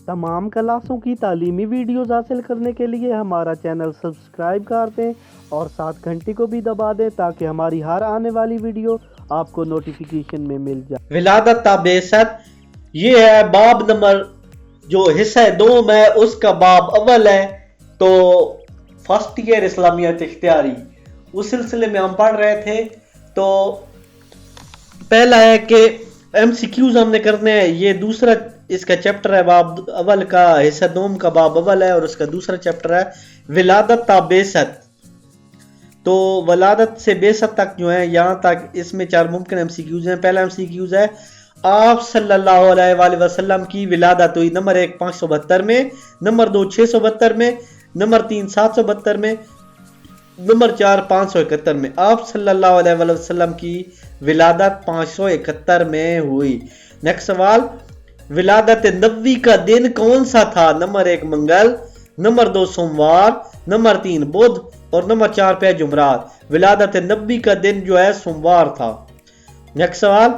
تمام کلاسوں کی تعلیمی ویڈیوز حاصل کرنے کے لیے ہمارا چینل سبسکرائب کر دیں اور ساتھ گھنٹی کو بھی دبا دیں تاکہ ہماری ہر آنے والی ویڈیو آپ کو نوٹیفیکیشن میں مل جائے۔ ولادت تا بعثت، یہ ہے باب نمبر جو حصہ دوم ہے اس کا باب اول ہے۔ تو فرسٹ ایئر اسلامیت اختیاری اس سلسلے میں ہم پڑھ رہے تھے۔ تو پہلا ہے کہ ایم سی کیوز ہم نے کرنے ہیں، یہ دوسرا اس کا چیپٹر ہے، باب اول کا حصہ دوم کا باب اول ہے اور اس کا دوسرا چیپٹر ہے ولادت تا بعثت۔ تو ولادت سے بعثت تک جو ہے یہاں تک اس میں 4 ممکن ایم سی کیوز ہیں۔ پہلا ایم سی کیوز ہے آپ صلی اللہ علیہ وآلہ وسلم کی ولادت ہوئی نمبر 1 572 میں، نمبر 2 672 میں، نمبر 3 772 میں، نمبر 4 571 میں۔ آپ صلی اللہ علیہ وآلہ وسلم کی ولادت 571 میں ہوئی۔ نیکسٹ سوال، ولادت نبوی کا دن کون سا تھا؟ نمبر 1 منگل، نمبر 2 سوموار، نمبر 3 بدھ اور نمبر 4 پہ جمعرات۔ ولادت نبوی کا دن جو ہے سوموار تھا۔ نیکسٹ سوال،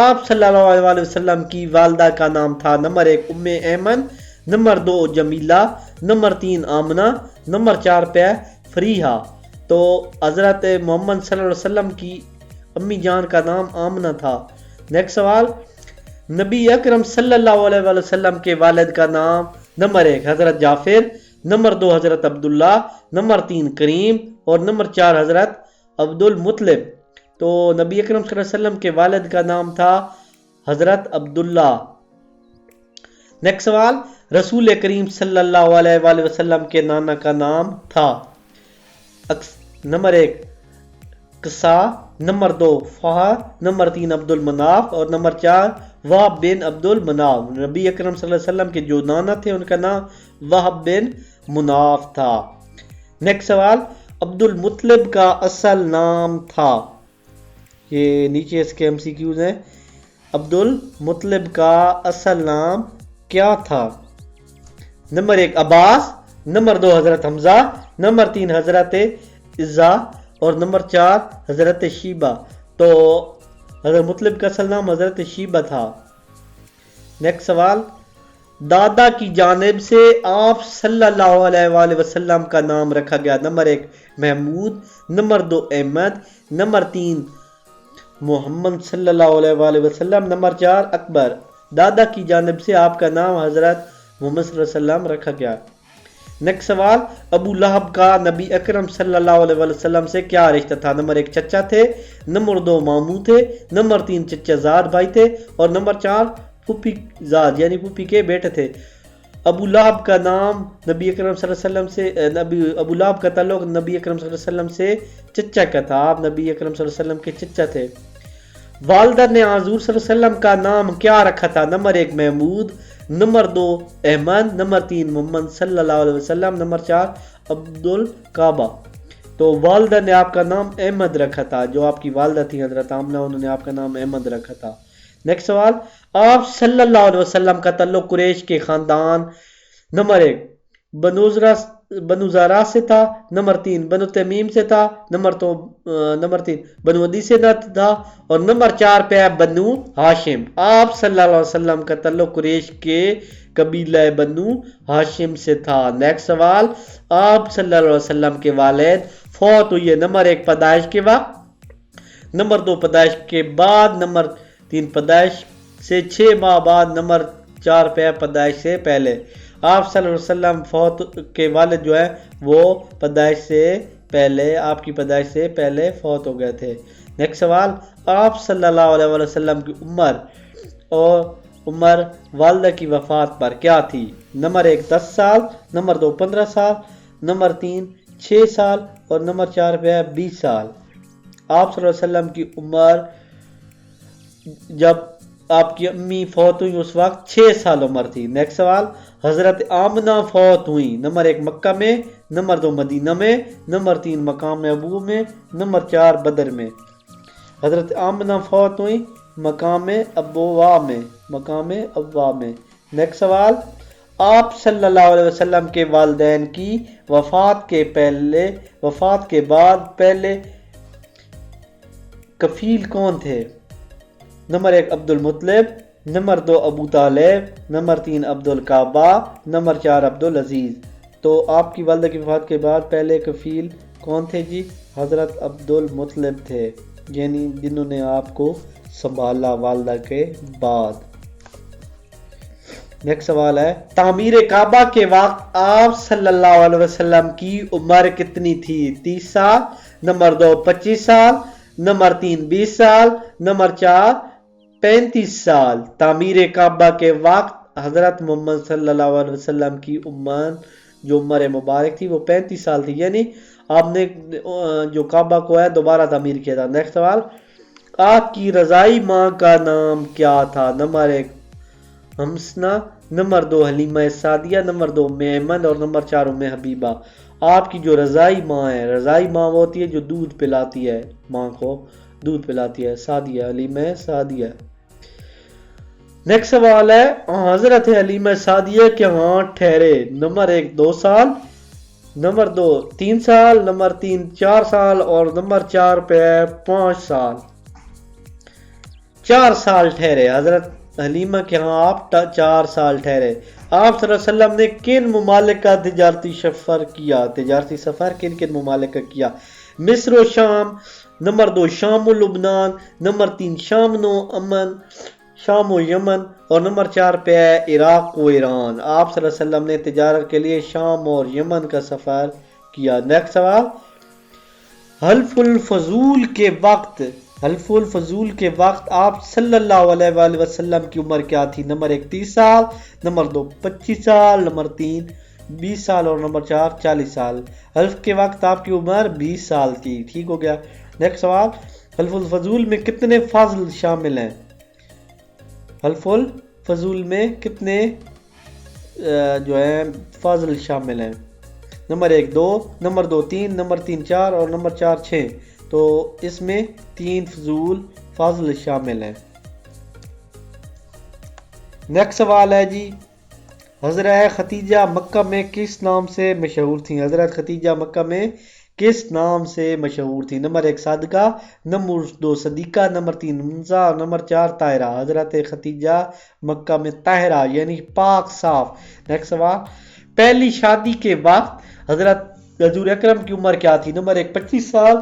آپ صلی اللہ علیہ وآلہ وسلم کی والدہ کا نام تھا؟ نمبر 1 ام ایمن، نمبر 2 جمیلہ، نمبر 3 آمنہ، نمبر 4 پہ فریحہ۔ تو حضرت محمد صلی اللہ علیہ وسلم کی امی جان کا نام آمنہ تھا۔ نیکسٹ سوال، نبی اکرم صلی اللہ علیہ وآلہ وسلم کے والد کا نام؟ نمبر 1 حضرت جعفر، نمبر 2 حضرت عبداللہ، نمبر 3 کریم اور نمبر 4 حضرت عبد المطلب۔ تو نبی اکرم صلی اللہ علیہ وسلم کے والد کا نام تھا حضرت عبداللہ۔ نیکسٹ سوال، رسول کریم صلی اللہ علیہ وآلہ وسلم کے نانا کا نام تھا؟ نمبر 1 قصا، نمبر 2 فہد، نمبر 3 عبد المناف اور نمبر 4 وہب بن عبد المناف۔ نبی اکرم صلی اللہ علیہ وسلم کے جو نانا تھے ان کا نام وہب بن مناف تھا۔ نیکسٹ سوال، عبد المطلب کا اصل نام تھا؟ یہ نیچے اس کے ایم سی کیوز ہیں۔ عبد المطلب کا اصل نام کیا تھا؟ نمبر 1 عباس، نمبر 2 حضرت حمزہ، نمبر 3 حضرت عزا اور نمبر 4 حضرت شیبہ۔ تو حضرت مطلب کا اصل نام حضرت شیبہ تھا۔ نیکسٹ سوال، دادا کی جانب سے آپ صلی اللہ علیہ وآلہ وسلم کا نام رکھا گیا؟ Number 1 Mahmood, number 2 Ahmad, number 3 Muhammad صلی اللہ علیہ وآلہ وسلم، نمبر 4 اکبر۔ دادا کی جانب سے آپ کا نام حضرت محمد صلی اللہ علیہ وسلم رکھا گیا۔ نیکسٹ سوال، ابو لہب کا نبی اکرم صلی اللہ علیہ وسلم سے کیا رشتہ تھا؟ نمبر 1 چچا تھے، نمبر 2 ماموں تھے، نمبر 3 چچا زاد بھائی تھے اور نمبر 4 پھوپھی زاد یعنی پھوپھی کے بیٹے تھے۔ ابو لہب کا نام نبی اکرم صلی اللہ علیہ وسلم سے ابو لہب کا تعلق نبی اکرم صلی اللہ علیہ وسلم سے چچا کا تھا۔ آپ نبی اکرم صلی اللہ علیہ وسلم کے چچا تھے۔ والدہ نے حضور صلی اللہ علیہ وسلم کا نام کیا رکھا تھا؟ Number 1 Mahmood, number 2 Ahmad, number 3 Muhammad صلی اللہ علیہ وسلم، نمبر 4 عبد الکعبہ۔ تو والدہ نے آپ کا نام احمد رکھا تھا، جو آپ کی والدہ تھی حضرت آمنہ، انہوں نے آپ کا نام احمد رکھا تھا۔ نیکسٹ سوال، آپ صلی اللہ علیہ وسلم کا تعلق قریش کے خاندان؟ نمبر 1 بنو زارا سے تھا، نمبر 3 بنو تمیم سے تھا، نمبر 3 بنو عدی سے تھا اور نمبر 4 پہ بنو ہاشم۔ آپ صلی اللہ علیہ وسلم کا تعلق قریش کے قبیلہ بنو ہاشم سے تھا۔ نیکسٹ سوال، آپ صلی اللہ علیہ وسلم کے والد فوت ہوئے؟ نمبر 1 پیدائش کے وقت، نمبر 2 پیدائش کے بعد، نمبر 3 پیدائش سے 6 ماہ بعد، نمبر 4 پہ پیدائش سے پہلے۔ آپ صلی اللہ علیہ وسلم فوت کے والد جو ہے وہ پیدائش سے پہلے، آپ کی پیدائش سے پہلے فوت ہو گئے تھے۔ نیکسٹ سوال، آپ صلی اللہ علیہ وسلم کی عمر والدہ کی وفات پر کیا تھی؟ نمبر 1 10 سال، نمبر 2 15 سال، نمبر 3 6 سال اور نمبر 4 پہ 20 سال۔ آپ صلی اللہ علیہ وسلم کی عمر جب آپ کی امی فوت ہوئی اس وقت 6 سال عمر تھی۔ نیکسٹ سوال، حضرت آمنہ فوت ہوئی؟ نمبر 1 مکہ میں، نمبر 2 مدینہ میں، نمبر 3 مقام ابو میں، نمبر 4 بدر میں۔ حضرت آمنہ فوت ہوئی مقام ابوا میں۔ نیکسٹ سوال، آپ صلی اللہ علیہ وسلم کے والدین کی وفات کے بعد پہلے کفیل کون تھے؟ نمبر 1 عبد المطلب، نمبر 2 ابو طالب، نمبر 3 عبد الکعبہ، نمبر 4 عبد العزیز۔ تو آپ کی والدہ کی وفات کے بعد پہلے کفیل کون تھے جی؟ حضرت عبد المطلب تھے، یعنی جنہوں نے آپ کو سنبھالا والدہ کے بعد۔ نیکسٹ سوال ہے، تعمیر کعبہ کے وقت آپ صلی اللہ علیہ وسلم کی عمر کتنی تھی؟ 30 سال، نمبر 2 25 سال، نمبر 3 20 سال، نمبر 4 35 سال۔ تعمیر کعبہ کے وقت حضرت محمد صلی اللہ علیہ وسلم کی عمر مبارک تھی وہ 35 سال تھی، یعنی آپ نے جو کعبہ کو ہے دوبارہ تعمیر کیا تھا۔ نیکسٹ سوال، آپ کی رضائی ماں کا نام کیا تھا؟ نمبر 1 ہمسنہ، نمبر 2 حلیمہ سعدیہ، نمبر 2 میمن اور نمبر 4 ام حبیبہ۔ آپ کی جو رضائی ماں ہے، رضائی ماں وہ ہوتی ہے جو دودھ پلاتی ہے، ماں کو دودھ پلاتی ہے، سعدیہ، حلیمہ سعدیہ۔ نیکسٹ سوال ہے، حضرت حلیمہ سعدیہ کے ہاں ٹھہرے؟ نمبر 1 2 سال، نمبر 2 3 سال، نمبر 3 4 سال اور نمبر 4 پہ 5 سال۔ 4 سال ٹھہرے حضرت حلیمہ کے ہاں، آپ 4 سال ٹھہرے۔ آپ صلی اللہ علیہ وسلم نے کن ممالک کا تجارتی سفر کیا؟ تجارتی سفر کن کن ممالک کا کیا؟ مصر و شام، نمبر 2 شام و لبنان، نمبر 3 شام و یمن اور نمبر 4 پہ ہے عراق و ایران۔ آپ صلی اللہ علیہ وسلم نے تجارت کے لیے شام اور یمن کا سفر کیا۔ نیکسٹ سوال، حلف الفضول کے وقت آپ صلی اللہ علیہ وسلم کی عمر کیا تھی؟ نمبر 1 30 سال، نمبر 2 25 سال، نمبر 3 20 سال اور نمبر 4 40 سال۔ حلف کے وقت آپ کی عمر 20 سال تھی، ٹھیک ہو گیا۔ نیکسٹ سوال، حلف الفضول میں کتنے فضل شامل ہیں؟ حلف الفضول میں کتنے جو ہیں فضل شامل ہیں؟ نمبر 1 2، نمبر 2 3، نمبر 3 4 اور نمبر 4 6۔ تو اس میں 3 فضل شامل ہیں۔ نیکسٹ سوال ہے جی، حضرت خدیجہ مکہ میں کس نام سے مشہور تھیں؟ حضرت خدیجہ مکہ میں کس نام سے مشہور تھی؟ نمبر 1 صادقہ، نمبر 2 صدیقہ، نمبر 3 منزہ اور نمبر 4 طاہرہ۔ حضرت خدیجہ مکہ میں طاہرہ یعنی پاک صاف۔ نیکسٹ سوال، پہلی شادی کے وقت حضرت حضور اکرم کی عمر کیا تھی؟ نمبر 1 25 سال،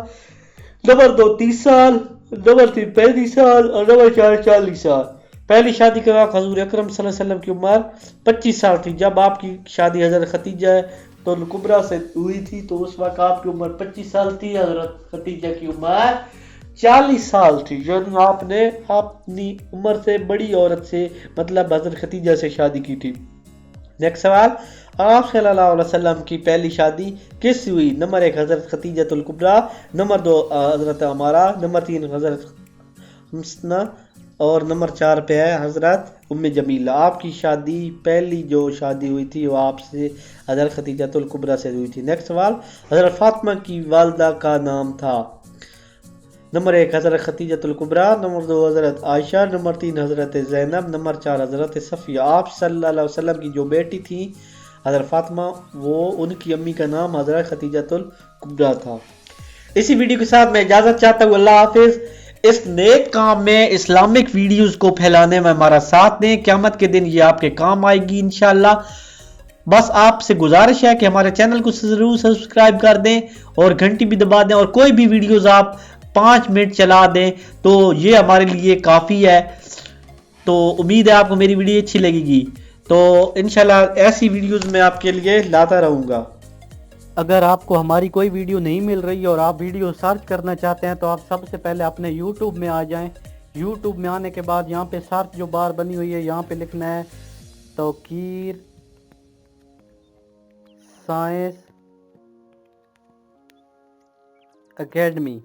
نمبر 2 30 سال، نمبر 3 35 سال اور نمبر 4 40 سال۔ پہلی شادی کے وقت حضور اکرم صلی اللہ علیہ وسلم کی عمر 25 سال تھی۔ جب آپ کی شادی حضرت خدیجہ تو الکبریٰ سے ہوئی تھی تو اس وقت آپ کی عمر 25 سال تھی، حضرت خدیجہ کی عمر 40 سال تھی، یعنی آپ نے اپنی عمر سے بڑی عورت سے مطلب حضرت خدیجہ سے شادی کی تھی۔ نیکسٹ سوال، آپ صلی اللہ علیہ وسلم کی پہلی شادی کس سے ہوئی؟ نمبر 1 حضرت خدیجہ الکبریٰ، نمبر 2 حضرت عمارہ، نمبر 3 حضرت حمسنہ اور نمبر 4 پہ ہے حضرت ام جمیلہ۔ آپ کی شادی پہلی جو شادی ہوئی تھی وہ آپ سے حضرت خدیجہ الکبریٰ سے ہوئی تھی۔ نیکسٹ سوال، حضرت فاطمہ کی والدہ کا نام تھا؟ نمبر 1 حضرت خدیجہ الکبریٰ، نمبر 2 حضرت عائشہ، نمبر 3 حضرت زینب، نمبر 4 حضرت صفیہ۔ آپ صلی اللہ علیہ وسلم کی جو بیٹی تھی حضرت فاطمہ، وہ ان کی امی کا نام حضرت خدیجہ الکبریٰ تھا۔ اسی ویڈیو کے ساتھ میں اجازت چاہتا ہوں، اللہ حافظ۔ اس نیک کام میں اسلامک ویڈیوز کو پھیلانے میں ہمارا ساتھ دیں، قیامت کے دن یہ آپ کے کام آئے گی انشاءاللہ۔ بس آپ سے گزارش ہے کہ ہمارے چینل کو ضرور سبسکرائب کر دیں اور گھنٹی بھی دبا دیں، اور کوئی بھی ویڈیوز آپ 5 منٹ چلا دیں تو یہ ہمارے لیے کافی ہے۔ تو امید ہے آپ کو میری ویڈیو اچھی لگے گی، تو انشاءاللہ ایسی ویڈیوز میں آپ کے لیے لاتا رہوں گا۔ اگر آپ کو ہماری کوئی ویڈیو نہیں مل رہی اور آپ ویڈیو سرچ کرنا چاہتے ہیں تو آپ سب سے پہلے اپنے یوٹیوب میں آ جائیں۔ یوٹیوب میں آنے کے بعد یہاں پہ سرچ جو بار بنی ہوئی ہے یہاں پہ لکھنا ہے توقیر سائنس اکیڈمی۔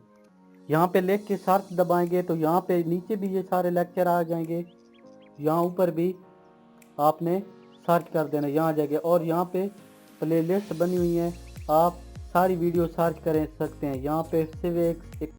یہاں پہ لکھ کے سرچ دبائیں گے تو یہاں پہ نیچے بھی یہ سارے لیکچر آ جائیں گے، یہاں اوپر بھی آپ نے سرچ کر دینا، یہاں جائے گے اور یہاں پہ پلے لسٹ بنی ہوئی ہے، آپ ساری ویڈیو سرچ کر سکتے ہیں۔ یہاں پہ سوکس